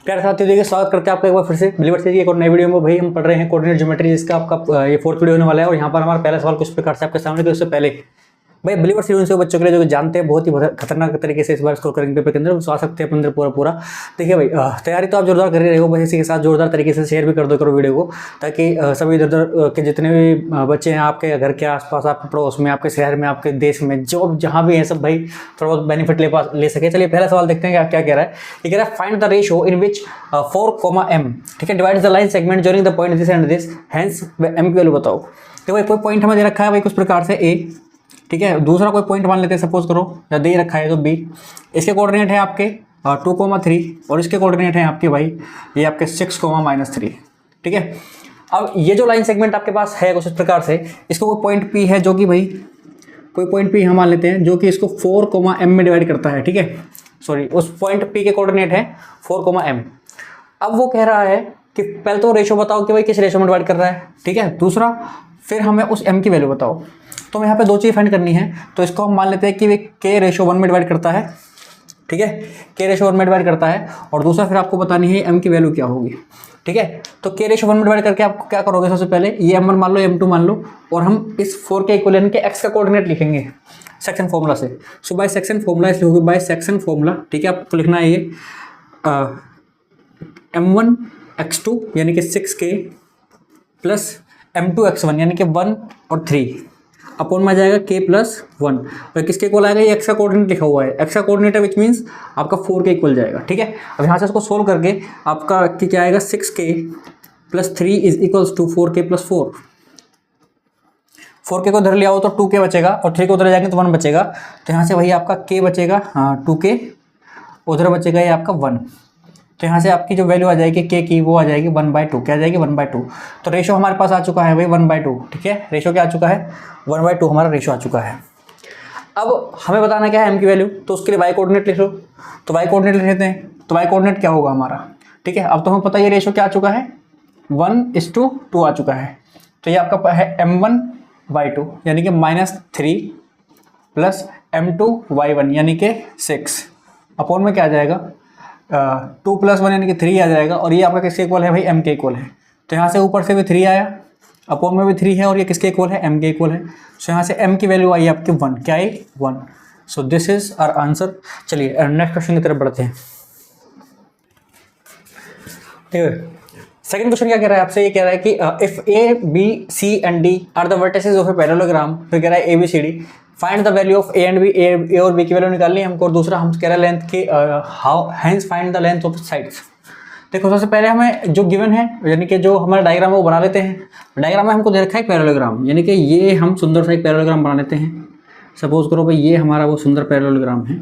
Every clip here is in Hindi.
प्यारे साथियों, देखिए स्वागत करते हैं आपका एक बार फिर से बिलीवर से एक और नई वीडियो में। भाई हम पढ़ रहे हैं कोऑर्डिनेट ज्योमेट्री, जिसका आपका ये 4th वीडियो होने वाला है। और यहाँ पर हमारा पहला सवाल कुछ प्रकार से आपके सामने। तो इससे पहले भाई बिलीवर सीरीज से बच्चों के लिए जो जानते हैं बहुत ही खतरनाक तरीके से इस बार स्कोर करेंगे पेपर के अंदर, तो आ सकते हैं अपने अंदर पूरा। देखिए भाई तैयारी तो आप जोरदार कर ही रहे हो, बस इसी के साथ जोरदार तरीके से शेयर भी कर दो करो वीडियो को, ताकि सभी इधर उधर के जितने भी बच्चे हैं आपके घर के आसपास, आपके पड़ोस में, आपके शहर में, आपके देश में, जो जहाँ भी हैं सब भाई थोड़ा बहुत बेनिफिट ले सके। चलिए पहला सवाल देखते हैं क्या कह रहा है। ये कह रहा है find the ratio in which 4, ठीक है, divide the line segment joining the point this and this, hence M की वैल्यू बताओ। तो भाई कोई पॉइंट हमें दे रखा है भाई कुछ प्रकार से ए, ठीक है, दूसरा कोई पॉइंट मान लेते हैं सपोज करो, या दे रखा है तो बी। इसके कोऑर्डिनेट है आपके 2,3 और इसके कोऑर्डिनेट है आपके भाई ये आपके 6,-3, ठीक है। अब ये जो लाइन सेगमेंट आपके पास है कुछ इस प्रकार से, इसको कोई पॉइंट पी है जो कि भाई कोई पॉइंट पी हम मान लेते हैं जो कि इसको 4, m में डिवाइड करता है, ठीक है। सॉरी, उस पॉइंट पी के कोऑर्डिनेट है 4, m। अब वो कह रहा है कि पहले तो रेशो बताओ कि भाई किस रेशो में डिवाइड कर रहा है, ठीक है। दूसरा फिर हमें उस m की वैल्यू बताओ। तो यहाँ पे दो चीज़ फाइंड करनी है, तो इसको हम मान लेते हैं कि वे k/1 में डिवाइड करता है, ठीक है, k/1 में डिवाइड करता है। और दूसरा फिर आपको बतानी है m की वैल्यू क्या होगी, ठीक है। तो k/1 में डिवाइड करके आप क्या करोगे, सबसे पहले ये m1 मान लो, m2 मान लो, और हम इस 4 के इक्विवेलेंट के x का कोऑर्डिनेट लिखेंगे सेक्शन फॉर्मूला से। सो बाय सेक्शन फॉर्मूला इसलिए होगी बाय सेक्शन फॉर्मूला, ठीक है। आपको लिखना है ये m1 x2 यानी कि 6k प्लस m2 x1 यानी कि 1 और 3 अपॉन में आ जाएगा k+1। और किसके इक्वल आएगा, ये एक्स का कोऑर्डिनेट लिखा हुआ है, एक्स का कोऑर्डिनेट है विच मीन्स आपका 4 के इक्वल जाएगा, ठीक है। अब यहाँ से इसको सोल्व करके आपका क्या आएगा, 6k + 3 is equals to 4k + 4। 4k को उधर ले आओ तो 2k बचेगा, और 3 को उधर जाएंगे तो 1 बचेगा। तो यहाँ से वही आपका k बचेगा, हाँ 2k, उधर बचेगा ये आपका 1। तो यहाँ से आपकी जो वैल्यू आ जाएगी k की वो आ जाएगी 1/2, क्या आ जाएगी 1/2। तो रेशो हमारे पास आ चुका है भाई 1/2, ठीक है। रेशो क्या आ चुका है, 1/2 हमारा रेशो आ चुका है। अब हमें बताना क्या है m की वैल्यू, तो उसके लिए y कोऑर्डिनेट लिख लो। तो y कोऑर्डिनेट लिख लेते हैं, तो y कोऑर्डिनेट क्या होगा हमारा, ठीक है। अब तो हमें पता है रेशो क्या आ चुका है, 1:2 आ चुका है। तो ये आपका है m1/2 यानी कि -3 प्लस m2/1 यानी कि 6 अपॉन में क्या आ जाएगा 2 + 1 यानी कि 3 आ जाएगा। और ये आपका किसके इक्वल है भाई, m के इक्वल है। तो यहाँ से ऊपर से भी 3 आया, अपॉन में भी 3 है, और ये किसके इक्वल है, m के इक्वल है। सो यहाँ से m की वैल्यू आई आपकी 1, क्या आई 1। So this is our answer. चलिए नेक्स्ट क्वेश्चन की तरफ बढ़ते हैं, ठीक है। सेकंड क्वेश्चन क्या कह रहा है आपसे, ये कह रहा है कि if a b c and d are the vertices of a parallelogram, फिर कह रहा है a b c d, find the value of a and b, a और b की वैल्यू निकालनी है हमको। और दूसरा हम कह रहा है लेंथ की how hence find the length of sides. देखो सबसे पहले हमें जो गिवन है, यानी कि जो हमारा डायग्राम है वो बना लेते हैं। डायग्राम में हमको दे रखा है पैरेललोग्राम, यानी कि ये हम सुंदर सा एक पैरेललोग्राम बना लेते हैं। सपोज करो भाई ये हमारा वो सुंदर पैरेललोग्राम है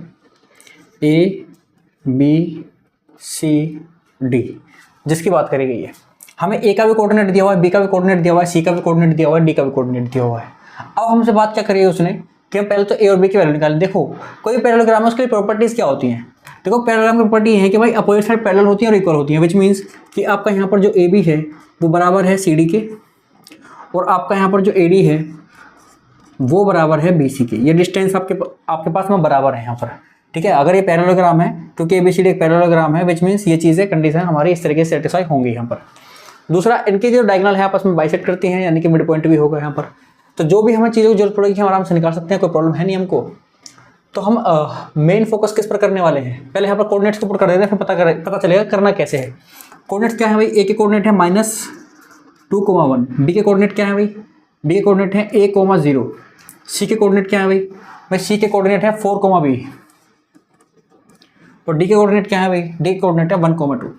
a b c d, जिसकी बात करी गई है। हमें a का भी कोऑर्डिनेट दिया हुआ है, b का भी कोऑर्डिनेट दिया हुआ है, c का भी कोऑर्डिनेट दिया हुआ है, d का भी कोऑर्डिनेट दिया हुआ है। अब हमसे बात क्या करी है उसने कि हम पहले तो a और b की वैल्यू निकालें। देखो कोई पैरेललोग्राम है उसकी प्रॉपर्टीज क्या होती हैं। देखो पैरेललोग्राम की प्रॉपर्टी है कि भाई अपोजिट साइड पैरेलल होती है और इक्वल होती है, विच मीन्स कि आपका यहाँ पर जो AB है वो बराबर है CD के, और आपका यहाँ पर जो AD है वो बराबर है BC के। ये डिस्टेंस आपके पास में बराबर है यहाँ पर, ठीक है। अगर ये पैरेललोग्राम है, क्योंकि ABCD एक पैरेललोग्राम है, विच मीन्स ये चीज़ें कंडीशन हमारी इस तरीके से सेटिस्फाई होंगी यहाँ पर। दूसरा, इनकी जो डायगोनल है आपस में बाइसेक्ट करती हैं, यानी कि मिड पॉइंट भी होगा यहाँ पर। तो जो भी हमें चीज़ों की जरूरत पड़ेगी हम आराम से निकाल सकते हैं, कोई प्रॉब्लम है नहीं हमको। तो हम मेन फोकस किस पर करने वाले हैं, पहले यहाँ पर कोऑर्डिनेट्स के ऊपर कर देते हैं, फिर पता चलेगा करना कैसे है। कोऑर्डिनेट्स क्या है भाई, a के कोऑर्डिनेट है -2,1, b के कोऑर्डिनेट क्या है भाई, b के कोऑर्डिनेट है a,0, c के कोऑर्डिनेट क्या है भाई c के कोऑर्डिनेट है 4,b, और d के कोऑर्डिनेट क्या है भाई, d के कोऑर्डिनेट है 1,2।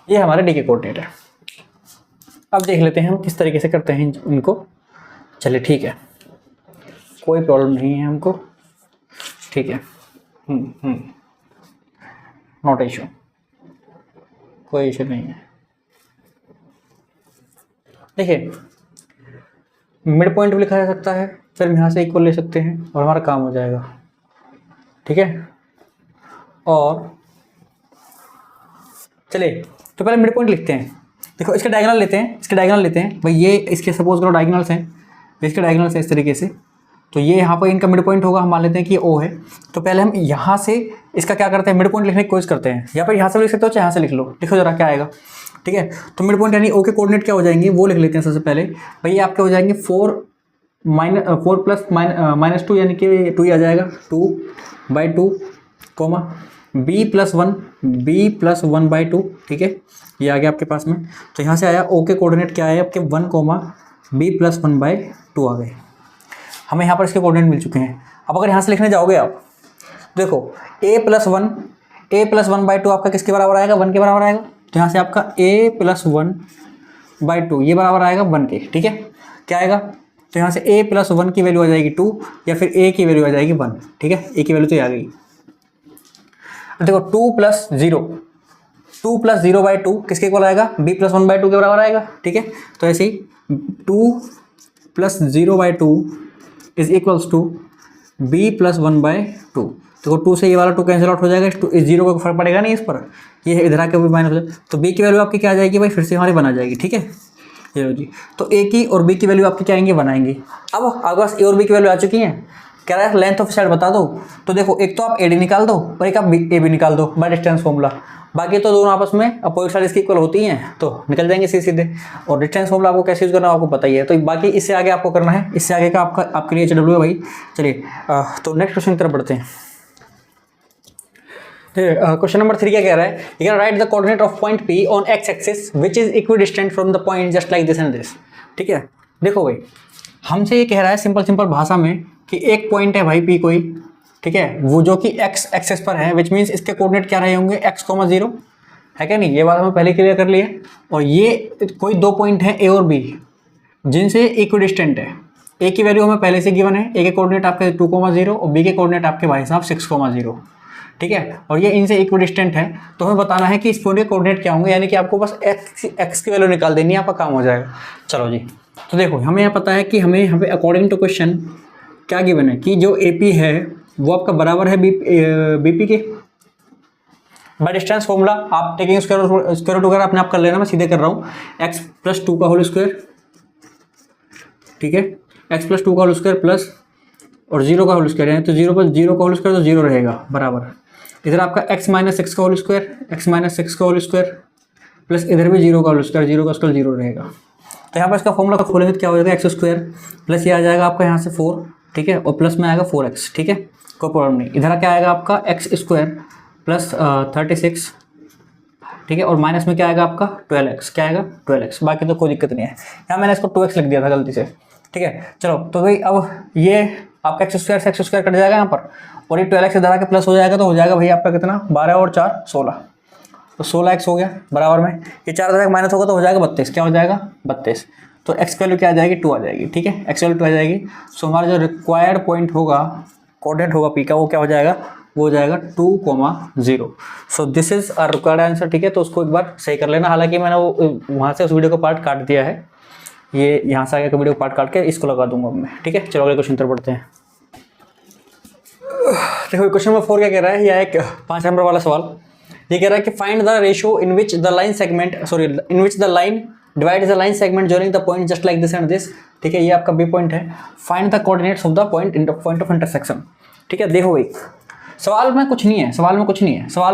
ये हमारे d के कोऑर्डिनेट है। अब देख लेते हैं हम किस तरीके से करते हैं इनको। चलिए ठीक है, कोई प्रॉब्लम नहीं है हमको, ठीक है। नॉट इशू, कोई इशू नहीं है। देखिए मिड पॉइंट भी लिखा जा सकता है, फिर हम यहाँ से इक्वल ले सकते हैं और हमारा काम हो जाएगा, ठीक है। और चलिए तो पहले मिड पॉइंट लिखते हैं। देखो इसके डायगोनल लेते हैं, भाई ये इसके सपोज करो डायगोनल्स हैं, इसके डायगोनल्स हैं इस तरीके से, तो ये यहाँ पर इनका मिड पॉइंट होगा, हम मान लेते हैं कि ओ है। तो पहले हम यहाँ से इसका क्या करते हैं, मिड पॉइंट लिखने की कोशिश करते हैं। या फिर यहाँ से लिख सकते हो, चाहे यहाँ से लिख लो, लिखो जरा क्या आएगा। ठीक है, तो मिड पॉइंट यानी ओ के कोऑर्डिनेट क्या हो जाएंगे वो लिख लेते हैं सबसे पहले। भाई आपके हो जाएंगे 4 प्लस माइनस 2 यानी कि 2 ही आ जाएगा, 2/2 कोमा b+1 ठीक है, ये आ गया आपके पास में। तो यहाँ से आया ओ के कोऑर्डिनेट क्या है आपके 1, b+1/2 आ गए। हमें यहाँ पर इसके कोऑर्डिनेट मिल चुके हैं। अब अगर यहाँ से लिखने जाओगे आप, देखो a+1/2 आपका किसके बराबर आएगा, 1 के बराबर आएगा। तो यहाँ से आपका a+1/2 ये बराबर आएगा 1 के। ठीक है, क्या आएगा, तो यहाँ से a+1 की वैल्यू आ जाएगी 2 या फिर a की वैल्यू आ जाएगी 1। ठीक है, a की वैल्यू तो ये आ गई। देखो 2 + 0/2 किसके इक्वल आएगा, b+1/2 के बराबर आएगा। ठीक है, तो ऐसे ही 2 + 0/2 इज इक्वल्स टू b+1/2। देखो 2 से ये वाला 2 कैंसिल आउट हो जाएगा, इस 0 का फर्क पड़ेगा नहीं इस पर, ये इधर आके भी माइनस हो जाएगा। तो b की वैल्यू आपकी क्या आ जाएगी भाई, फिर से हमारी 1 आ जाएगी। ठीक है, चलो जी, तो a की और b की वैल्यू आपकी क्या आएंगी, 1 आएंगी। अब आपके पास a और b की वैल्यू आ चुकी हैं, कह रहा है लेंथ ऑफ साइड बता दो। तो देखो एक तो आप AD निकाल दो और एक आप AB निकाल दो बाय डिस्टेंस फॉर्मूला। बाकी तो दोनों आपस में अपोजिट साइड इसकी इक्वल होती हैं, तो निकल जाएंगे सीधे। और डिस्टेंस फॉर्मूला आपको कैसे यूज़ करना है आपको पता ही है। तो बाकी इससे आगे आपको करना है, इससे आगे का आपके लिए HW है भाई। चलिए तो नेक्स्ट क्वेश्चन की तरफ बढ़ते हैं। क्वेश्चन नंबर 3 क्या कह रहा है, you can write the coordinate of point P on x axis which is equidistant from the point just like this and this. ठीक है, देखो भाई हमसे ये कह रहा है सिंपल भाषा में कि एक पॉइंट है भाई P कोई, ठीक है, वो जो कि x एक्सिस पर है, विच मीन्स इसके कोऑर्डिनेट क्या रहे होंगे, x, 0 है क्या नहीं, ये बात हमें पहले क्लियर कर ली है। और ये कोई 2 पॉइंट हैं A और B जिनसे इक्विडिस्टेंट है। A की वैल्यू हमें पहले से गिवन है, A के कोऑर्डिनेट आपके 2, 0 और B के कोऑर्डिनेट आपके भाई साहब 6, 0। ठीक है, और ये इनसे इक्विडिस्टेंट है। तो हमें बताना है कि इस पॉइंट के कोऑर्डिनेट क्या होंगे, यानी कि आपको बस x की वैल्यू निकाल देनी है, आपका काम हो जाएगा। चलो जी, तो देखो हमें यहाँ पता है कि हमें यहाँ पे अकॉर्डिंग टू क्वेश्चन क्या गिवन है कि जो AP है वो आपका बराबर है BP के बाय डिस्टेंस फॉर्मूला। आप टेकिंग स्क्वायर रूट वगैरह अपने आप कर लेना, मैं सीधे कर रहा हूँ। x+2 का होल स्क्वायर, ठीक है, x+2 का होल स्क्वायर प्लस और 0 का होल स्क्वायर, यानी तो 0 + 0 का होल स्क्वायर तो 0 रहेगा बराबर। इधर आपका x - 6 का होल स्क्वायर, x - 6 का होल स्क्वायर प्लस इधर भी 0 का होल स्क्वायर, 0 का स्क्वायर 0 रहेगा। तो यहाँ पर इसका फॉर्मूला खोलेंगे तो क्या हो जाएगा, x² प्लस ये आ जाएगा आपका यहाँ से 4, ठीक है, और प्लस में आएगा 4x। ठीक है, कोई प्रॉब्लम नहीं। इधर क्या आएगा आपका x² प्लस 36, ठीक है, और माइनस में क्या आएगा आपका 12x, क्या आएगा 12x। बाकी तो कोई दिक्कत नहीं है। यहाँ मैंने इसको 2x लिख दिया था गलती से। ठीक है, चलो तो भाई अब ये आपका x² से x² कट जाएगा यहाँ पर, और ये 12x इधर आके प्लस हो जाएगा, तो हो जाएगा भाई आपका कितना, 12 और 4 16, तो 16x हो गया बराबर में। ये 4 इधर माइनस होगा तो हो जाएगा 32, क्या हो जाएगा 32। तो x वैल्यू क्या आ जाएगी, 2 आ जाएगी। ठीक है, x वैल्यू 2 आ जाएगी। सो हमारा जो रिक्वायर्ड पॉइंट होगा, कोऑर्डिनेट होगा P का, वो क्या हो जाएगा, वो हो जाएगा 2, 0। So this is our required answer. ठीक है, तो उसको एक बार सही कर लेना। हालांकि मैंने वो वहाँ से उस वीडियो को पार्ट काट दिया है, ये यहाँ से आगे का वीडियो पार्ट काट के इसको लगा दूंगा मैं। ठीक है, चलो अगले क्वेश्चन पर बढ़ते हैं। देखो क्वेश्चन नंबर 4 क्या कह रहा है, यह एक 5 नंबर वाला सवाल। ये कह रहा है कि find the ratio in which the line divide the line segment joining the point just like this and this. ठीक है, ये आपका B पॉइंट है। Find the coordinates of the point of intersection. ठीक है, देखो भाई सवाल में कुछ नहीं है, सवाल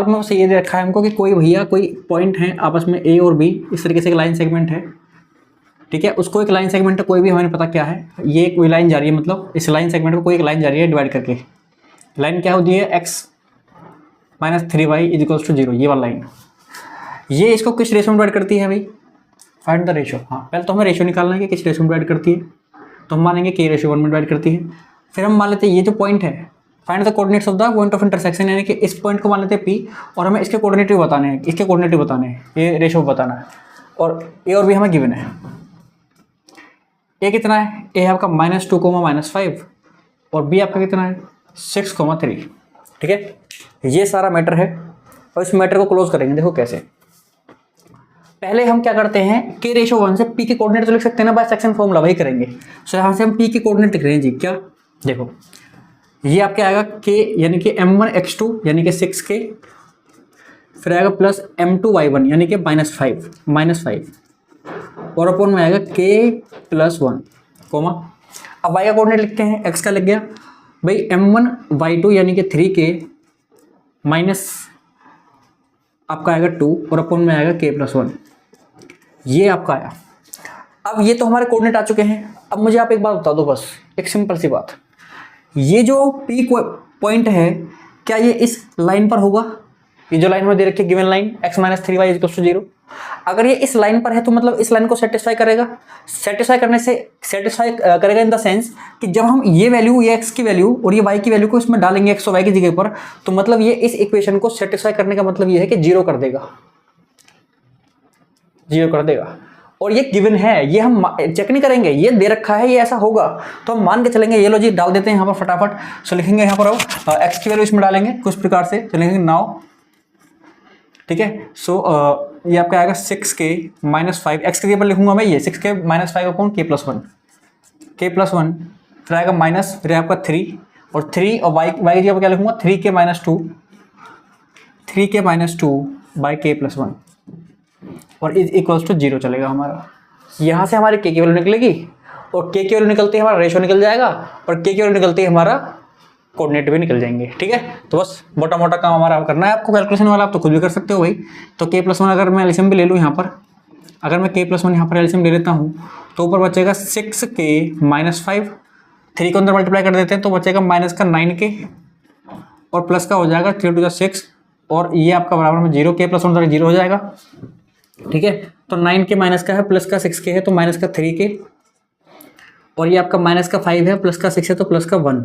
में बस ये दे रखा है हमको कि कोई भैया कोई पॉइंट है आपस में A और B, इस तरीके से एक लाइन सेगमेंट है। ठीक है, उसको एक लाइन सेगमेंट है, कोई भी हमें पता क्या है, ये कोई लाइन जा रही है, मतलब इस लाइन सेगमेंट को कोई एक लाइन जा रही है डिवाइड करके। लाइन क्या होती है, x - 3y = 0, ये वाला लाइन। ये इसको किस रेशियो में डिवाइड करती है भाई, फाइंड द रेशियो। हाँ, पहले तो हमें रेशियो निकालना है कि किस रेशियो में डिवाइड करती है। तो हम मानेंगे कि रेशियो 1 में डिवाइड करती है। फिर हम मान लेते हैं ये जो पॉइंट है, find the coordinates of the point of intersection, यानी कि इस पॉइंट को मान लेते हैं P, और हमें इसके कोऑर्डिनेट भी बताने हैं, इसके कोऑर्डिनेट भी बताने हैं, ये रेशियो बताना है। और A और B हमें गिवन है। A कितना है, A है आपका -2, -5, और B आपका कितना है 6, 3। ठीक है, ये सारा मैटर है, और इस मैटर को क्लोज करेंगे। देखो कैसे, पहले हम क्या करते हैं, K रेशियो 1 से P के कोऑर्डिनेट तो लिख सकते हैं ना, बाय सेक्शन फॉर्मूला वही करेंगे। सो यहाँ से हम P के कोऑर्डिनेट लिख रहे हैं जी। क्या, देखो ये आपके आएगा K यानी कि M1 X2 यानी कि 6K, फिर आएगा प्लस M2 Y1 यानी कि -5, और अपन में आएगा K + 1, अब y का कोऑर्डिनेट लिखते हैं, x का लग गया भाई m1 y2 यानी कि 3k माइनस आपका आएगा 2 और अपन में आएगा k+1, ये आपका आया। अब ये तो हमारे कोऑर्डिनेट आ चुके हैं। अब मुझे आप एक बात बता दो, बस एक सिंपल सी बात, ये जो p पॉइंट है क्या ये इस लाइन पर होगा? ये जो लाइन में दे रखी है गिवन लाइन x - 3y = 0, अगर ये इस लाइन पर है तो मतलब इस लाइन को सेटिस्फाई करेगा। सेटिस्फाई करने से सेटिस्फाई करेगा इन द सेंस कि जब हम ये वैल्यू, ये x की वैल्यू और ये y की वैल्यू को इसमें डालेंगे x और y की जगह पर, तो मतलब ये इस इक्वेशन को सेटिस्फाई करने का मतलब ये है कि 0 कर देगा, 0 कर देगा। और ये गिवन है, ये हम चेक नहीं करेंगे, ये दे रखा है, ये ऐसा होगा तो हम मान के चलेंगे। ये लो जी, डाल देते हैं यहाँ पर फटाफट। सो लिखेंगे यहाँ पर x की वैल्यू इसमें डालेंगे कुछ प्रकार से, तो लिखेंगे नाउ, ठीक है। सो ये आपका आएगा 6k - 5, x के जगह पर लिखूंगा मैं ये 6k - 5 अपॉन k+1, फिर आएगा माइनस, फिर आपका 3 और 3 और y की जगह पर क्या लिखूंगा 3k - 2, 3k - 2 बाई k+1 और इज इक्वल्स टू 0 चलेगा हमारा। यहाँ से हमारी k की वैल्यू निकलेगी और k की वैल्यू निकलती है हमारा रेशो निकल जाएगा और k की वैल्यू निकलती है हमारा कोऑर्डिनेट भी निकल जाएंगे, ठीक है। तो बस मोटा मोटा काम हमारा करना है आपको कैलकुलेशन वाला, आप तो खुद भी कर सकते हो भाई। तो k+1 अगर मैं एलसीएम भी ले लूँ यहाँ पर, अगर मैं k+1 यहाँ पर एलसीएम ले लेता हूँ तो ऊपर बचेगा 6k - 5, 3 को अंदर मल्टीप्लाई कर देते हैं तो बचेगा माइनस का 9k और प्लस का हो जाएगा 3 × 6 और ये आपका बराबर में 0, k+1 0 हो जाएगा, ठीक है। तो 9k माइनस का है, प्लस का 6k है तो माइनस का 3k और ये आपका माइनस का 5 है, प्लस का 6 है तो प्लस का 1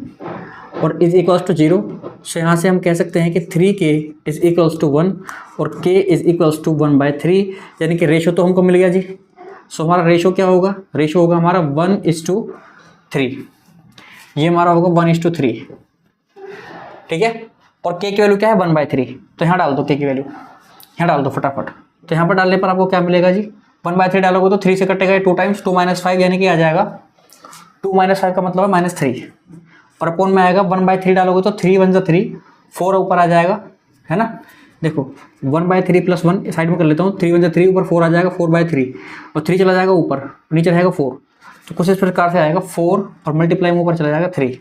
और इज इक्वल्स टू 0। सो यहाँ से हम कह सकते हैं कि 3k इज इक्वल्स टू 1 और k इज इक्वल्स टू 1/3, यानी कि रेशो तो हमको मिल गया जी। सो हमारा रेशो क्या होगा? रेशो होगा हमारा 1:3, ये हमारा होगा 1:3, ठीक है। और k की वैल्यू क्या है 1/3, तो यहाँ डाल दो k की वैल्यू, यहाँ डाल दो फटाफट। तो यहाँ पर डालने पर आपको क्या मिलेगा जी 1/3 डालोगे तो 3 से कटेगा 2 टाइम्स, 2 - 5 यानी कि आ जाएगा 2 - 5 का मतलब है -3 और अपोन में आएगा 1/3 डालोगे तो 3 × 1 = 3, 4 ऊपर आ जाएगा, है ना। देखो 1/3 + 1 साइड में कर लेता हूँ, 3 × 1 = 3 ऊपर 4 आ जाएगा 4/3 और 3 चला जाएगा ऊपर, नीचे रहेगा 4, तो कुछ इस प्रकार से आएगा 4 और मल्टीप्लाई में ऊपर चला जाएगा 3,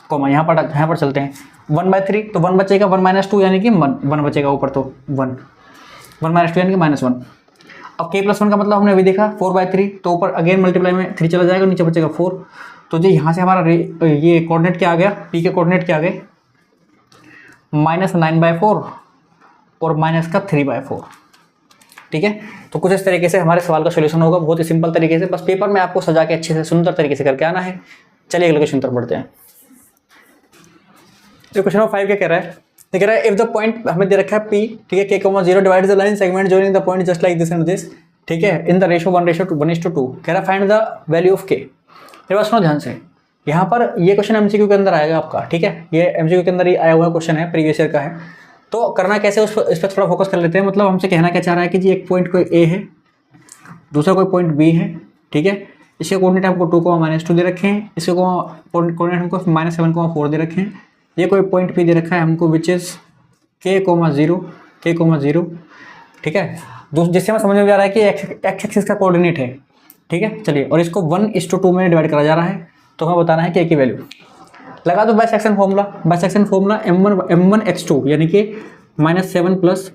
कॉमा यहाँ पर चलते हैं 1/3 तो 1 बचेगा 1 - 2 यानी कि 1 बचेगा ऊपर तो 1 - 2 यानी कि -1। अब k+1 का मतलब हमने अभी देखा 4/3 तो ऊपर अगेन मल्टीप्लाई में 3 चला जाएगा, नीचे बचेगा 4। तो जी यहाँ से हमारा ये कोऑर्डिनेट क्या आ गया, p के कोऑर्डिनेट क्या आ गए -9/4 और माइनस का 3/4, ठीक है। तो कुछ इस तरीके से हमारे सवाल का सोल्यूशन होगा, बहुत ही सिंपल तरीके से, बस पेपर में आपको सजा के अच्छे से सुंदर तरीके से करके आना है। चलिए अगले क्वेश्चन पर बढ़ते हैं। तो क्वेश्चन नंबर 5 क्या कह रहा है, कह रहा है इफ द पॉइंट हमें दे रखा है p, ठीक है, k, 0 divide the line segment joining the point just like this and this, ठीक है, इन द रेशो 1:2, कह रहा है find the value of k। मेरे पास सुनो ध्यान से, यहाँ पर ये क्वेश्चन एमसीक्यू के अंदर आएगा आपका, ठीक है, ये एमसीक्यू के अंदर ही आया हुआ क्वेश्चन है, प्रीवियस ईयर का है। तो करना कैसे इस पर थोड़ा फोकस कर लेते हैं। मतलब हमसे कहना क्या चाह रहा है कि जी एक पॉइंट कोई ए है, दूसरा कोई पॉइंट बी है, ठीक है, इसके कोऑर्डिनेट हमको 2, -2 दे रखे हैं, इसके कोऑर्डिनेट हमको -7, 4 दे रखे हैं। ये कोई पॉइंट पी दे रखा है हमको विच इज k, 0, ठीक है, जिससे हमें समझ में आ रहा है कि एक्स एक्सिस का कोऑर्डिनेट है, ठीक है। चलिए, और इसको 1:2 में डिवाइड करा जा रहा है, तो हमें बताना है k की वैल्यू। लगा दो बाइसेक्शन फॉर्मूला m1x2 यानी कि -7 +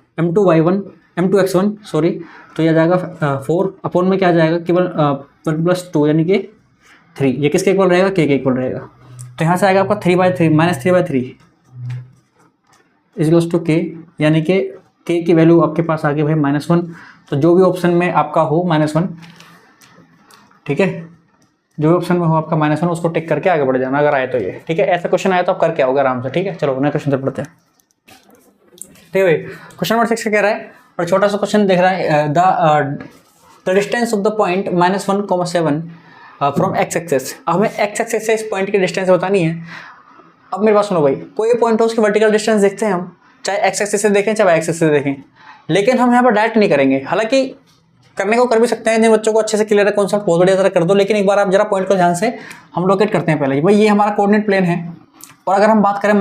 m2x1 सॉरी, तो यह जाएगा 4 अपॉन में क्या आ जाएगा केवल 1 + 2 यानी कि 3, ये किसके इक्वल रहेगा, k के इक्वल रहेगा। तो यहाँ से आएगा आपका 3/3 -3/3 इज टू k, यानी कि k की वैल्यू आपके पास आ गई भाई -1। तो जो भी ऑप्शन में आपका हो -1, ठीक है, जो भी ऑप्शन में हो आपका -1 उसको टिक करके आगे बढ़ जाना अगर आए तो ये, ठीक है। ऐसा क्वेश्चन आया तो आप करके आओगे आराम से, ठीक है। चलो नेक्स्ट क्वेश्चन पर पढ़ते हैं, ठीक है भाई। क्वेश्चन नंबर 6 कह रहा है, और छोटा सा क्वेश्चन देख रहा है, the distance of the point -1, 7 from X axis. अब हमें एक्स एक्सेस से इस पॉइंट की डिस्टेंस बतानी है। अब मेरे पास सुनो भाई, कोई पॉइंट हो उसकी वर्टिकल डिस्टेंस देखते हैं हम, चाहे एक्स एक्सेस से देखें चाहे वाई एक्सेस से देखें, लेकिन हम यहाँ पर डायरेक्ट नहीं करेंगे। हालांकि करने को कर भी सकते हैं, जिन बच्चों को अच्छे से क्लियर है कॉन्सेप्ट बहुत बढ़िया तरह कर दो, लेकिन एक बार आप जरा पॉइंट को ध्यान से हम लोकेट करते हैं। पहले भाई ये हमारा कोऑर्डिनेट प्लेन है, और अगर हम बात करें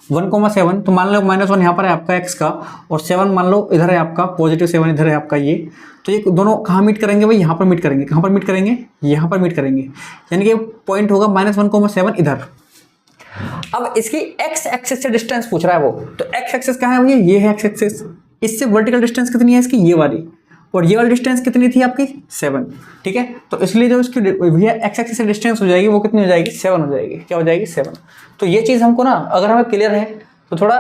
1,7, तो मान लो -1 यहाँ पर है आपका x का, और 7 मान लो इधर है आपका, +7 इधर है आपका ये, तो ये दोनों कहाँ मीट करेंगे भाई, यहाँ पर मीट करेंगे। कहाँ पर मीट करेंगे, यहाँ पर मीट करेंगे, यानी कि पॉइंट होगा -1,7 इधर। अब इसकी x एक्सिस से डिस्टेंस पूछ रहा है वो, तो x एक्सिस कहाँ है भैया, ये है x एक्सिस। इससे वर्टिकल डिस्टेंस कितनी है इसकी, ये वाली, और ये वाली डिस्टेंस कितनी थी आपकी 7, ठीक है। तो इसलिए जो इसकी भैया x एक्सिस से डिस्टेंस हो जाएगी वो कितनी हो जाएगी, 7 हो जाएगी। क्या हो जाएगी, 7। तो ये चीज़ हमको ना अगर हमें क्लियर है तो थोड़ा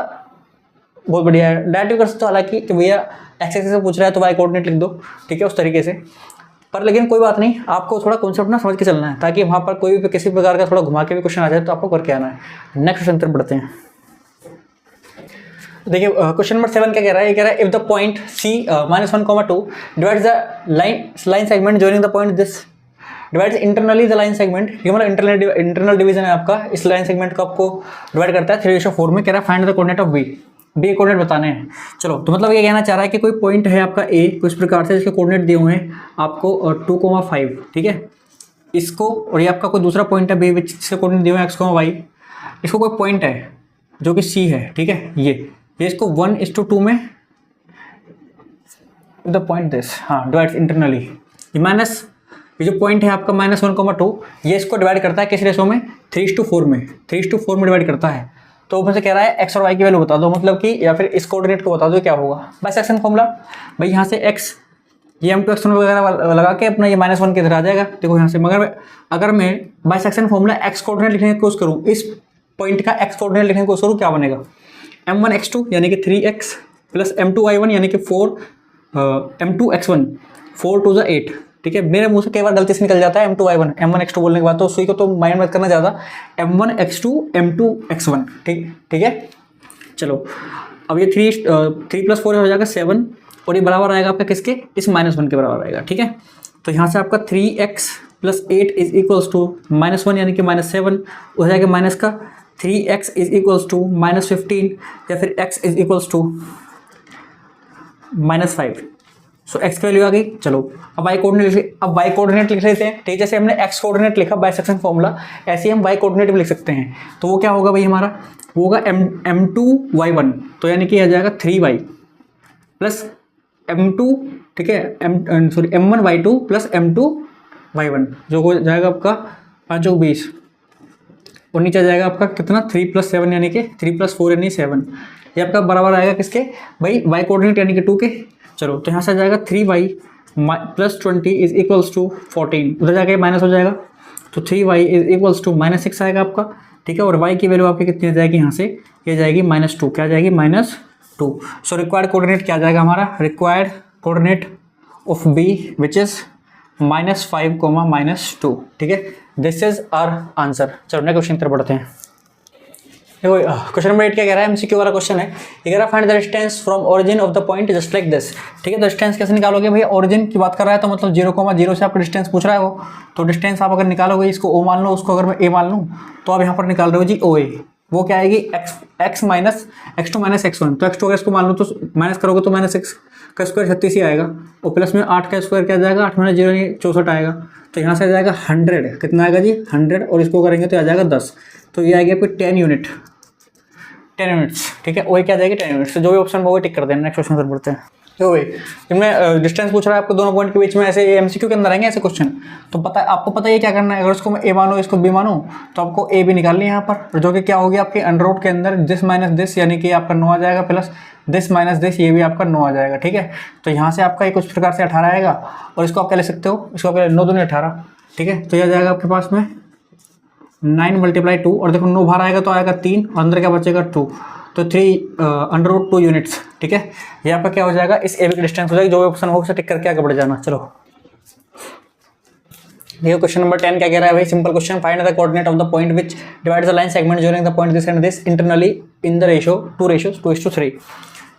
बहुत बढ़िया है। डायरेक्ट कर सकते हो हालांकि कि भैया x एक्सिस से पूछ रहा है तो y कोऑर्डिनेट लिख दो, ठीक है, उस तरीके से। पर लेकिन कोई बात नहीं, आपको थोड़ा कॉन्सेप्ट ना समझ के चलना है, ताकि वहाँ पर कोई भी किसी प्रकार का थोड़ा घुमा के भी क्वेश्चन आ जाए तो आपको करके आना है। नेक्स्ट क्वेश्चन तरफ बढ़ते हैं। देखिए क्वेश्चन नंबर 7 क्या कह रहा है, ये कह रहा है if the point C -1,2 divides the line segment joining the point this divides internally the line segment, ये मतलब इंटरनल डिवीजन है आपका, इस लाइन सेगमेंट को आपको डिवाइड करता है 3:4 में। कह रहा है find the coordinate of B coordinate बताने हैं। चलो, तो मतलब ये कहना चाह रहा है कि कोई पॉइंट है आपका A कुछ प्रकार से, जिसके कोऑर्डिनेट दिए हुए हैं आपको 2,5, ठीक है, इसको, और ये आपका कोई दूसरा पॉइंट है B जिसके कोऑर्डिनेट दिए हुए हैं x, y, इसको कोई पॉइंट है जो कि C है, ठीक है, ये इसको 1:2 में द पॉइंट दिस, हाँ, डिवाइड इंटरनली, ये जो पॉइंट है आपका -1,2, ये इसको डिवाइड करता है किस रेशो में, 3:4 में, 3:4 में डिवाइड करता है। तो ऊपर से कह रहा है x और y की वैल्यू बता दो, मतलब कि या फिर इस कोऑर्डिनेट को बता दो क्या होगा। बाइसेक्शन फॉर्मूला भाई, यहाँ से x ये m2 x1 वगैरह लगा के अपना ये -1 के इधर आ जाएगा। देखो यहाँ से, मगर अगर मैं बाइसेक्शन फॉर्मूला x कोऑर्डिनेट लिखने की कोशिश करूँ, इस पॉइंट का x कोऑर्डिनेट लिखने की कोशिश करूँ, क्या बनेगा, m1 x2 यानी कि 3x प्लस m2 y1 यानी कि 4 m2 x1, 4 2 8, ठीक है। मेरे मुंह से कई बार गलती से निकल जाता है m2 y1, m1 x2 बोलने के बाद, तो उसी को तो माइंड मत करना ज़्यादा, m1 x2 m2 x1, ठीक है। चलो, अब ये 3 + 4 हो जाएगा 7, और ये बराबर आएगा आपका किसके, इस -1 के बराबर आएगा, ठीक है। तो यहाँ से आपका 3x + 8 = -1 यानी कि -7 हो जाएगा, माइनस का 3x = -15, या फिर x = -5। सो x की वैल्यू आ गई। चलो, अब y कोऑर्डिनेट लिख लेते हैं, ठीक है। जैसे हमने x कोऑर्डिनेट लिखा बाइसेक्शन फॉर्मूला, ऐसे ही हम y कोऑर्डिनेट भी लिख सकते हैं। तो वो क्या होगा भाई हमारा, वो होगा m2 y1, तो यानी कि आ जाएगा 3y प्लस m2, ठीक है, m1 y2 plus m2 y1, जो हो जाएगा आपका 5 × 20, और नीचे आ जाएगा आपका कितना, 3 + 7 यानी कि 3 + 4 यानी 7। ये आपका बराबर आएगा किसके भाई, y कोऑर्डिनेट यानी कि 2 के। चलो, तो यहाँ से आ जाएगा 3y + 20 = 14, उधर जाके माइनस हो जाएगा, तो 3y = -6 आएगा आपका, ठीक है। और y की वैल्यू आपकी कितनी आ जाएगी, यहाँ से ये जाएगी -2, क्या जाएगी, -2। सो रिक्वायर्ड कोऑर्डिनेट क्या आ जाएगा हमारा, required coordinate of B which is -5, -2, ठीक है। This is our answer. चलो नेक्स्ट क्वेश्चन तरफ बढ़ते हैं। देखो क्वेश्चन नंबर 8 क्या कह रहा है, एमसीक्यू वाला क्वेश्चन है। ये कह रहा है find the distance from origin of the point just like this, ठीक है। तो डिस्टेंस कैसे निकालोगे भैया, ओरिजिन की बात कर रहा है तो मतलब 0,0 से आपका डिस्टेंस पूछ रहा है वो, तो डिस्टेंस आप अगर निकालोगे, इसको O मान लो, उसको अगर मैं A मान लूँ, तो आप यहाँ पर निकाल रहे हो जी OA, वो क्या आएगी, x - x1, तो x2 अगर इसको मान लो तो माइनस करोगे तो -6 का स्क्वायर 36 ही आएगा, और प्लस में 8 का स्क्वायर क्या जाएगा, 8 - 0 यानी 64 आएगा। तो यहाँ से आ जाएगा 100, कितना आएगा जी 100, और इसको करेंगे तो आ जाएगा 10, तो ये आएगी आपकी 10 यूनिट्स, ठीक है। वही क्या जाएगी 10 यूनिट्स। तो जो भी ऑप्शन वो टिक कर देना। नेक्स्ट क्वेश्चन पर बढ़ते हैं। तो भाई इनमें डिस्टेंस पूछ रहा है आपको दोनों पॉइंट के बीच में, ऐसे एमसीक्यू के अंदर आएंगे ऐसे क्वेश्चन, तो पता है आपको, पता है क्या करना है, अगर इसको मैं A मानो, इसको B मानो, तो आपको A B निकालनी है यहाँ पर, जो कि क्या होगी आपके अंडर के अंदर दिस माइनस दिस, यानी कि आपका 9 आ जाएगा, प्लस दिस माइनस दिस, ये भी आपका 9 आ जाएगा, ठीक है। तो यहाँ से आपका ये कुछ प्रकार से 18 आएगा, और इसको आप क्या ले सकते हो, इसको आप 9 दूनी 18, ठीक है। तो यह आ जाएगा आपके पास में 9 × 2, और देखो 9 बाहर आएगा तो आएगा 3, और अंदर क्या बचेगा 2, तो 3√2 यूनिट्स, ठीक है। ये आपका क्या हो जाएगा, इस AB की डिस्टेंस हो जाएगी। जो भी ऑप्शन हो उसे टिक करके आगे बढ़ जाना। चलो देखो क्वेश्चन नंबर 10 क्या कह रहा है भाई, simple question, find the coordinate of the point which divides the line segment joining the point this and this internally in the ratio 2:3,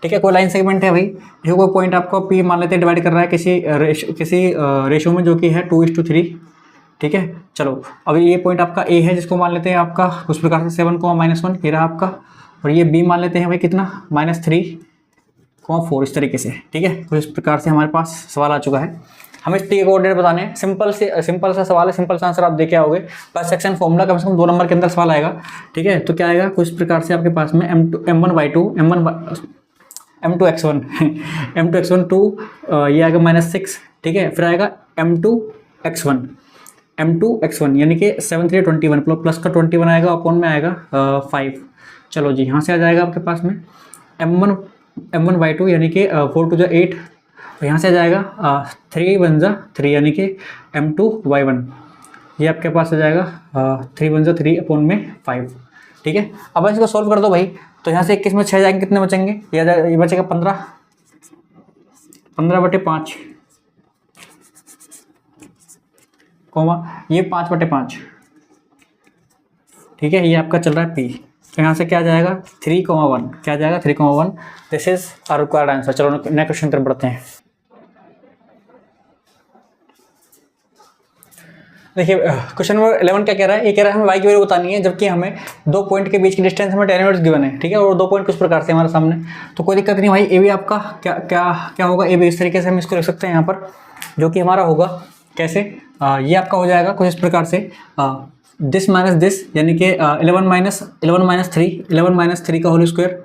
ठीक है। कोई लाइन सेगमेंट है भाई, जो कोई पॉइंट आपको P मान लेते हैं डिवाइड कर रहा है किसी रेशियो में जो कि है 2:3, ठीक है। चलो अब ये पॉइंट आपका A है, जिसको मान लेते हैं आपका उस प्रकार से 7, -1, ये रहा आपका, और ये B मान लेते हैं भाई कितना, -3, 4, इस तरीके से, ठीक है। तो इस प्रकार से हमारे पास सवाल आ चुका है। हमें टी के कोऑर्डिनेट बताने हैं। सिंपल सा सवाल है, सिंपल सा आंसर आप देके आओगे। बस सेक्शन फॉर्मूला कम से कम 2 नंबर के अंदर सवाल आएगा, ठीक है। तो क्या आएगा कुछ इस प्रकार से आपके पास में m1/2 m2x1 m2x1 2 ये आएगा -6, ठीक है। फिर आएगा m2x1 यानी कि 7 3 21 प्लस का 21 आएगा, अपॉन में आएगा 5। चलो जी, यहाँ से आ जाएगा आपके पास में m1/2 यानी कि 4 2 8, और यहाँ से आ जाएगा 3 1 3 यानी कि m2y1, ये आपके पास आ जाएगा 3 1 3 अपॉन में 5, ठीक है। अब इसको सॉल्व कर दो भाई, तो यहाँ से 21 में 6 जाएंगे, कितने बचेंगे? ये बचेगा 15/5 कोमा ये 5/5, ठीक है। ये आपका चल रहा है P, तो यहाँ से क्या आ जाएगा 3,1, क्या आ जाएगा 3,1। This is our required answer. चलो नेक्स्ट क्वेश्चन तरफ बढ़ते हैं। देखिए क्वेश्चन नंबर 11 क्या कह रहा है? ये कह रहा है हमें y की वैल्यू बतानी है, जबकि हमें 2 पॉइंट के बीच की डिस्टेंस हमें 10 यूनिट्स गिवन है, ठीक है। और 2 पॉइंट कुछ प्रकार से हमारे सामने, तो कोई दिक्कत नहीं भाई। ए बी आपका क्या होगा? ए बी इस तरीके से हम इसको लिख सकते हैं यहाँ पर, जो कि हमारा होगा कैसे, ये आपका हो जाएगा कुछ इस प्रकार से, दिस माइनस दिस यानी कि 11 माइनस 3 का whole square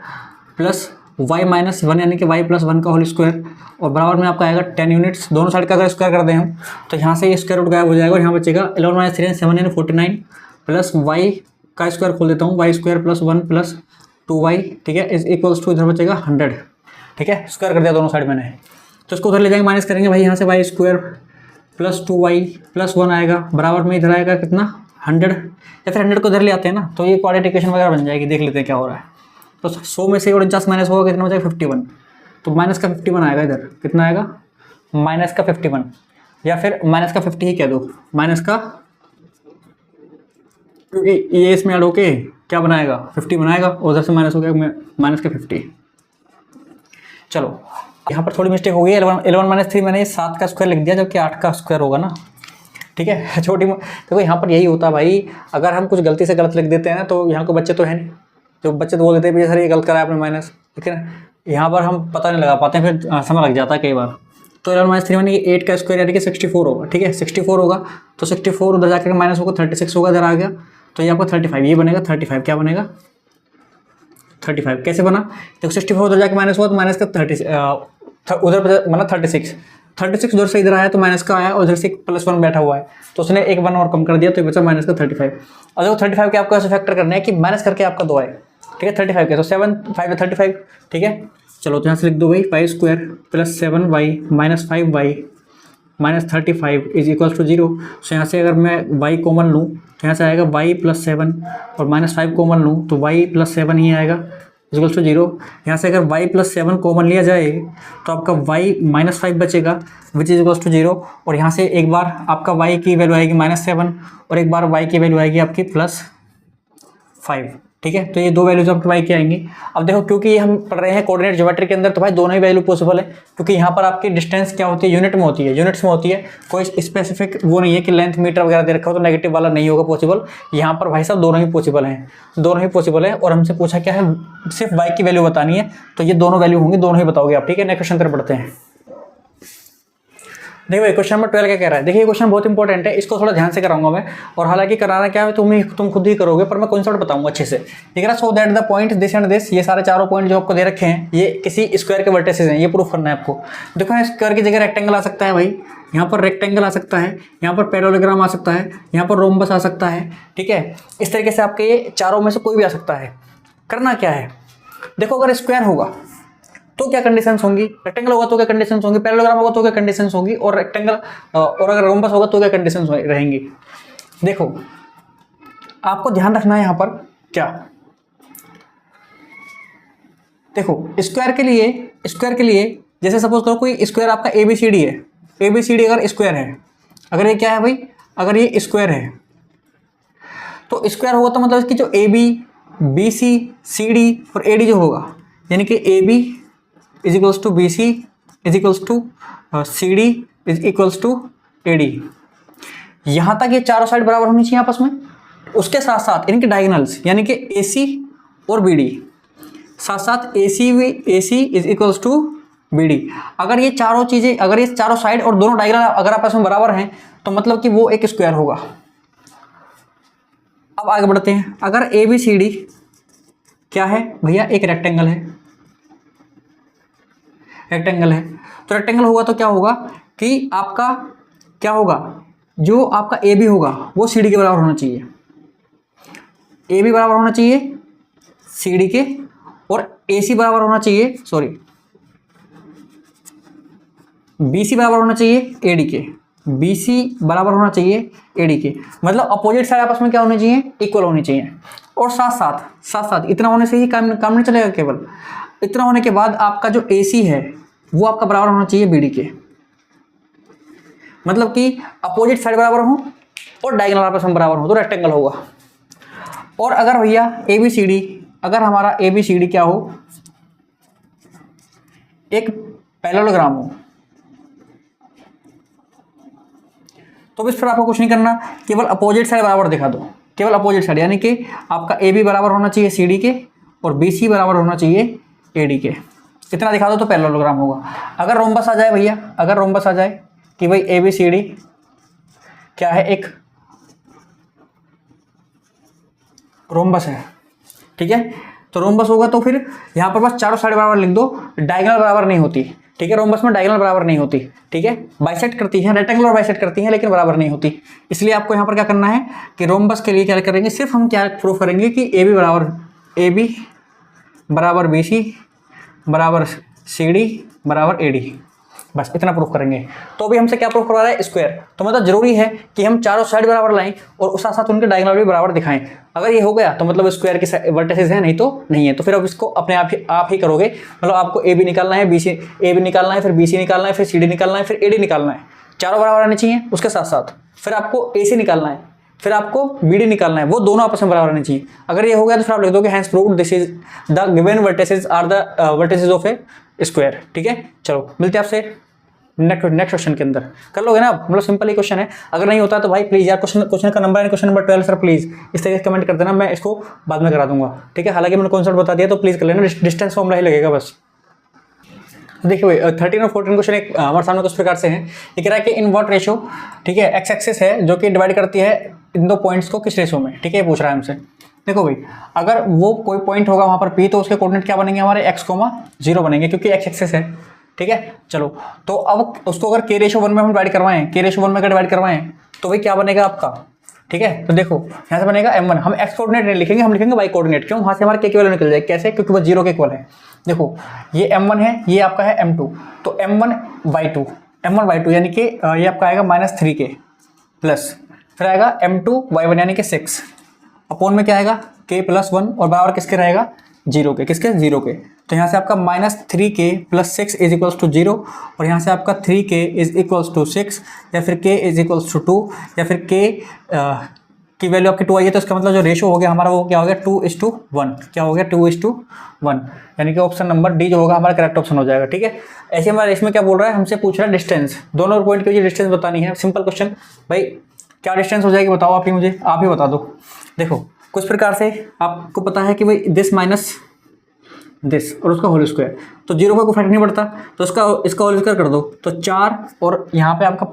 plus y minus 1 यानी कि y प्लस 1 का होल स्क्वायर, और बराबर में आपका आएगा 10 यूनिट्स। दोनों साइड का अगर स्क्वायर कर दें हम, तो यहाँ से ये स्क्वायर रूट गायब हो जाएगा, और यहाँ बचेगा 11 माइनस 3 7 यानी 49 प्लस y का स्क्वायर खोल देता हूँ, y square plus 1 plus 2y, ठीक है, इज इक्वल्स टू इधर बचेगा 100, ठीक है। स्क्वायर कर दिया दोनों साइड मैंने, तो इसको उधर ले जाएंगे, माइनस करेंगे भाई, यहाँ से y square plus 2y plus 1 आएगा, बराबर में इधर आएगा कितना 100, या फिर 100 को इधर ले आते हैं ना, तो ये क्वाड्रेटिक इक्वेशन वगैरह बन जाएगी। देख लेते हैं क्या हो रहा है। तो 100 में से 49 माइनस होगा, कितना बचेगा 51, तो माइनस का 51 आएगा इधर, कितना आएगा माइनस का 51, या फिर माइनस का 50 ही कह दो, माइनस का, क्योंकि ये इसमें ऐड होके क्या बनाएगा 50 बनाएगा, उधर से माइनस हो गया माइनस का 50। चलो यहाँ पर थोड़ी मिस्टेक हो गई, 11 माइनस 3 मैंने 7 का स्क्वायर लिख दिया, जबकि 8 का स्क्वायर होगा ना, ठीक है। छोटी देखो यहाँ पर यही होता है भाई, अगर हम कुछ गलती से गलत लिख देते हैं ना, तो यहाँ को बच्चे तो है नहीं, तो बच्चे तो बोल देते हैं भैया सर ये गलत करा है आपने माइनस, ठीक है ना। यहाँ पर हम पता नहीं लगा पाते हैं, फिर समय लग जाता है कई बार। तो 11 माइनस 3 यानी कि 8 का स्क्वायर यानी कि 64 होगा, ठीक है। 64 होगा, तो 64 उधर जाकर माइनस होगा 36 होगा, इधर आ गया, तो ये आपका 35, ये बनेगा 35, क्या बनेगा 35, कैसे बना? देखो 64 उधर जाकर माइनस हुआ, तो माइनस का 30 उधर बना 36 उधर से इधर आया, तो माइनस का आया, और उधर से +1 बैठा हुआ है, तो उसने एक 1 और कम कर दिया, तो बचा माइनस का 35। और देखो 35 के आपको ऐसे फैक्टर करना है कि माइनस करके आपका 2 आए, ठीक है। 35 के तो 7 5 35, ठीक है। चलो तो यहाँ से लिख दो भाई y square plus 7y minus 5y minus 35 is equal to 0। तो यहाँ से अगर मैं y कॉमन लूँ, तो यहाँ से आएगा y प्लस 7, और माइनस 5 कॉमन लूँ तो y प्लस 7 ही आएगा इक्वल टू 0। यहाँ से अगर y प्लस 7 कॉमन लिया जाए, तो आपका y माइनस 5 बचेगा विच इज इक्वल टू 0। और यहाँ से एक बार आपका y की वैल्यू आएगी -7, और एक बार y की वैल्यू आएगी आपकी +5, ठीक है। तो ये 2 वैल्यूज आपके y की आएंगी। अब देखो क्योंकि ये हम पढ़ रहे हैं कोऑर्डिनेट ज्योमेट्री के अंदर, तो भाई दोनों ही वैल्यू पॉसिबल है, क्योंकि यहाँ पर आपकी डिस्टेंस क्या होती है यूनिट में होती है, यूनिट्स में होती है। कोई स्पेसिफिक वो नहीं है कि लेंथ मीटर वगैरह दे रखा हो तो नेगेटिव वाला नहीं होगा पॉसिबल। यहाँ पर भाई साहब दोनों ही पॉसिबल हैं, दोनों ही पॉसिबल है। और हमसे पूछा क्या है, सिर्फ y की वैल्यू बतानी है, तो ये दोनों वैल्यू होंगी, दोनों ही बताओगे आप, ठीक है। नेक्स्ट क्वेश्चन तरफ बढ़ते हैं। देखिए भाई क्वेश्चन नंबर 12 क्या कह रहा है? देखिए क्वेश्चन बहुत इंपॉर्टेंट है, इसको थोड़ा ध्यान से कराऊंगा मैं, और हालांकि कराना क्या है तुम खुद ही करोगे, पर मैं कॉन्सेप्ट बताऊंगा अच्छे से, ठीक है ना। So that the point this and this, ये सारे चारों पॉइंट जो आपको दे रखे हैं ये किसी स्क्वायर के वर्टिसेस हैं, ये प्रूफ करना है आपको। देखो स्क्वायर की जगह रेक्टेंगल आ सकता है भाई, यहाँ पर रेक्टेंगल आ सकता है, यहाँ पर पैरेललोग्राम आ सकता है, यहाँ पर रोम्बस आ सकता है, ठीक है। इस तरीके से आपके ये चारों में से कोई भी आ सकता है। करना क्या है, देखो अगर स्क्वायर होगा तो क्या कंडीशंस होंगी, रेक्टेंगल होगा तो क्या कंडीशंस होंगी, पैरेललोग्राम होगा तो क्या कंडीशंस होंगी, और रेक्टेंगल और अगर रोम्बस होगा तो क्या कंडीशंस रहेंगी। देखो आपको ध्यान रखना है यहाँ पर क्या, देखो स्क्वायर के लिए जैसे सपोज करो कोई स्क्वायर आपका ABCD है, ABCD अगर स्क्वायर है, अगर ये क्या है भाई, अगर ये स्क्वायर है तो स्क्वायर होगा तो मतलब इसकी जो AB BC CD और AD जो होगा, यानी कि AB is equals to BC is equals to CD is equals to AD। यहाँ तक ये चारों साइड बराबर होनी चाहिए आपस में। उसके साथ साथ इनके डायगोनल्स यानी कि AC और BD, साथ साथ AC is equals to BD। अगर ये चारों चीज़ें, अगर ये चारों साइड और दोनों डायगोनल अगर आपस में बराबर हैं तो मतलब कि वो एक स्क्वायर होगा। अब आगे बढ़ते हैं। अगर ABCD क्या है भैया, एक रेक्टेंगल है, रेक्टेंगल है, तो रेक्टेंगल होगा तो क्या होगा कि आपका क्या होगा, जो आपका AB होगा वो CD के बराबर होना चाहिए, AB बराबर होना चाहिए CD के, और AC बराबर होना चाहिए, सॉरी BC बराबर होना चाहिए AD के, BC बराबर होना चाहिए AD के, मतलब अपोजिट साइड आपस में क्या होने चाहिए, इक्वल होनी चाहिए। और साथ साथ इतना होने से ही काम नहीं चलेगा, केवल इतना होने के बाद आपका जो AC है वो आपका बराबर होना चाहिए BD के, मतलब कि अपोजिट साइड बराबर हो और डायगोनल आपस में बराबर हो तो रेक्टेंगल होगा। और अगर भैया ABCD, अगर हमारा ABCD क्या हो, एक पैरेललोग्राम हो, तो इस पर आपको कुछ नहीं करना, केवल अपोजिट साइड बराबर दिखा दो, केवल अपोजिट साइड, यानी कि आपका AB बराबर होना चाहिए CD के और BC बराबर होना चाहिए AD के, इतना दिखा दो तो पैरेललोग्राम होगा। अगर रोम्बस आ जाए भैया, अगर रोम्बस आ जाए कि भाई ABCD क्या है, एक रोम्बस है, ठीक है, तो रोम्बस होगा तो फिर यहाँ पर बस चारों साइड बराबर लिख दो, डायगोनल बराबर नहीं होती, ठीक है, रोम्बस में डायगोनल बराबर नहीं होती, ठीक है, बाइसेक्ट करती है, रेक्टेंगुलर बाइसेक्ट करती है लेकिन बराबर नहीं होती। इसलिए आपको यहाँ पर क्या करना है कि रोम्बस के लिए क्या करेंगे, सिर्फ हम क्या प्रूफ करेंगे कि AB बराबर BC बराबर CD बराबर AD, बस इतना प्रूफ करेंगे। तो अभी हमसे क्या प्रूफ करवा रहा है, स्क्वायर, तो मतलब जरूरी है कि हम चारों साइड बराबर लाएं और साथ साथ उनके डायगोनल भी बराबर दिखाएं। अगर ये हो गया तो मतलब स्क्वायर के वर्टिसेस हैं, नहीं तो नहीं है। तो फिर अब इसको अपने आप ही करोगे, मतलब आपको AB निकालना है, AB निकालना है, फिर BC निकालना है, फिर CD निकालना है, फिर AD निकालना है, चारों बराबर आने चाहिए। उसके साथ साथ फिर आपको AC निकालना है, फिर आपको BD निकालना है, वो दोनों आपस में बराबर आने चाहिए। अगर ये हो गया तो फिर आप लिख दोगे hence proved this is the given vertices are the vertices of a square, ठीक है। चलो मिलते हैं आपसे नेक्स्ट क्वेश्चन के अंदर, कर लोगे ना, मतलब सिंपल ही क्वेश्चन है। अगर नहीं होता तो भाई प्लीज यार क्वेश्चन का नंबर है क्वेश्चन नंबर 12 सर प्लीज इस तरीके से कमेंट कर देना, मैं इसको बाद में करा दूंगा, ठीक है। हालांकि मैंने कॉन्सेप्ट बता दिया तो प्लीज कर लेना, डिस्टेंस फॉर्मूला ही लगेगा बस। देखिए भाई 13 और 14 क्वेश्चन एक हमारे सामने कुछ प्रकार से हैं। ये कह रहा है कि इन व्हाट रेशो, ठीक है, एक्स एक्सिस है जो कि डिवाइड करती है इन दो पॉइंट्स को किस रेशो में, ठीक है, ये पूछ रहा है हमसे। देखो भाई अगर वो कोई पॉइंट होगा वहाँ पर P तो उसके कोऑर्डिनेट क्या बनेंगे हमारे x,0 बनेंगे क्योंकि एक्स एक्सिस है, ठीक है। चलो तो अब उसको अगर k/1 में हम डिवाइड करवाएं, k/1 में अगर डिवाइड करवाएं तो भाई क्या बनेगा आपका, ठीक है। तो देखो यहाँ से बनेगा m1, हम x कोऑर्डिनेट नहीं लिखेंगे, हम लिखेंगे y कोऑर्डिनेट। क्यों, वहाँ से हमारे k की वैल्यू निकल जाएगी, कैसे, क्योंकि वो 0 के इक्वल है। देखो ये m1 है, ये आपका है m2, तो m1/2 यानी कि ये आपका आएगा -3k प्लस फिर आएगा m2/1 यानी कि 6 अपॉन में क्या आएगा k+1 और बराबर किसके रहेगा 0 के, किसके 0 के। तो यहाँ से आपका -3k + 6 = 0 और यहाँ से आपका 3k = 6 या फिर k = 2 या फिर k की वैल्यू आपकी 2 आई है। तो इसका मतलब जो रेशो हो गया हमारा वो क्या हो गया 2:1, क्या हो गया 2:1, यानी कि ऑप्शन नंबर डी जो होगा हमारा करेक्ट ऑप्शन हो जाएगा, ठीक है। ऐसे हमारा इसमें क्या बोल रहा है, हमसे पूछ रहा है डिस्टेंस, दोनों पॉइंट की डिस्टेंस बतानी है। सिंपल क्वेश्चन, भाई क्या डिस्टेंस हो जाएगी बताओ आप ही, मुझे आप ही बता दो। देखो कुछ प्रकार से आपको पता है कि भाई दिस माइनस दिस और उसका होल स्क्वायर, तो 0 का कोई फर्क नहीं पड़ता, तो इसका होल स्क्वायर कर दो तो 4 और यहाँ पे आपका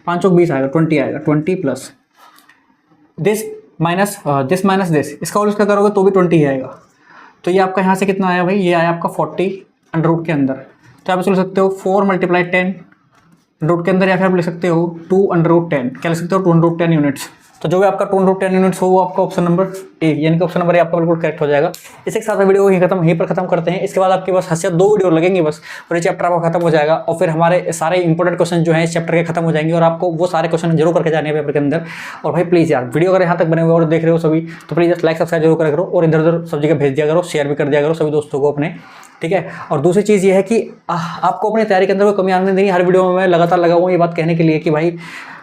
5 और 20 आएगा 20 आएगा 20 प्लस दिस माइनस दिस, इसका होल स्क्वायर करोगे तो भी 20 ही आएगा। तो ये आपका यहाँ से कितना आया भाई, ये आया आपका 40 अंडर के अंदर। तो आप इसको लिख सकते हो 4 × 10 रूट के अंदर, या फिर आप लिख सकते हो 2 √ 10, क्या लिख सकते हो 2 √ 10 यूनिट्स। तो जो भी आपका 2 √ 10 यूनिट्स हो वो आपका ऑप्शन नंबर ए, यानी कि ऑप्शन नंबर ए आपका बिल्कुल करेक्ट हो जाएगा। इसी के साथ वीडियो यहीं पर खत्म करते हैं। इसके बाद आपके पास हद से 2 वीडियो लगेंगे बस, और ये चैप्टर आपका खत्म हो जाएगा और फिर हमारे सारे इंपॉर्टेंट क्वेश्चन जो हैं इस चैप्टर के खत्म हो जाएंगे और आपको वो सारे क्वेश्चन जरूर करके जाने हैं पेपर के अंदर। और भाई प्लीज़ यार वीडियो अगर यहाँ तक बने हुए और देख रहे हो सभी तो प्लीज़ लाइक सब्सक्राइब जरूर करा करो और इधर उधर सब जगह भेज दिया करो, शेयर भी कर दिया करो सभी दोस्तों को अपने, ठीक है। और दूसरी चीज़ ये है कि आपको अपनी तैयारी के अंदर कोई कमी आने देनी। हर वीडियो में मैं लगातार लगा हुआ ये बात कहने के लिए कि भाई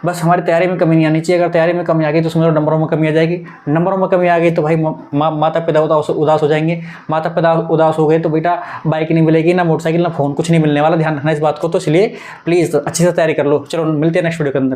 बस हमारी तैयारी में कमी नहीं आनी चाहिए। अगर तैयारी में कमी आ गई तो समझो नंबरों में कमी आ जाएगी, नंबरों में कमी आ गई तो भाई माता पिता उदास हो जाएंगे, माता पिता उदास हो गए तो बेटा बाइक नहीं मिलेगी, ना मोटरसाइकिल, ना फ़ोन, कुछ नहीं मिलने वाला। ध्यान रखना इस बात को। तो इसलिए प्लीज़ अच्छे से तैयारी कर लो। चलो मिलते हैं नेक्स्ट वीडियो के अंदर।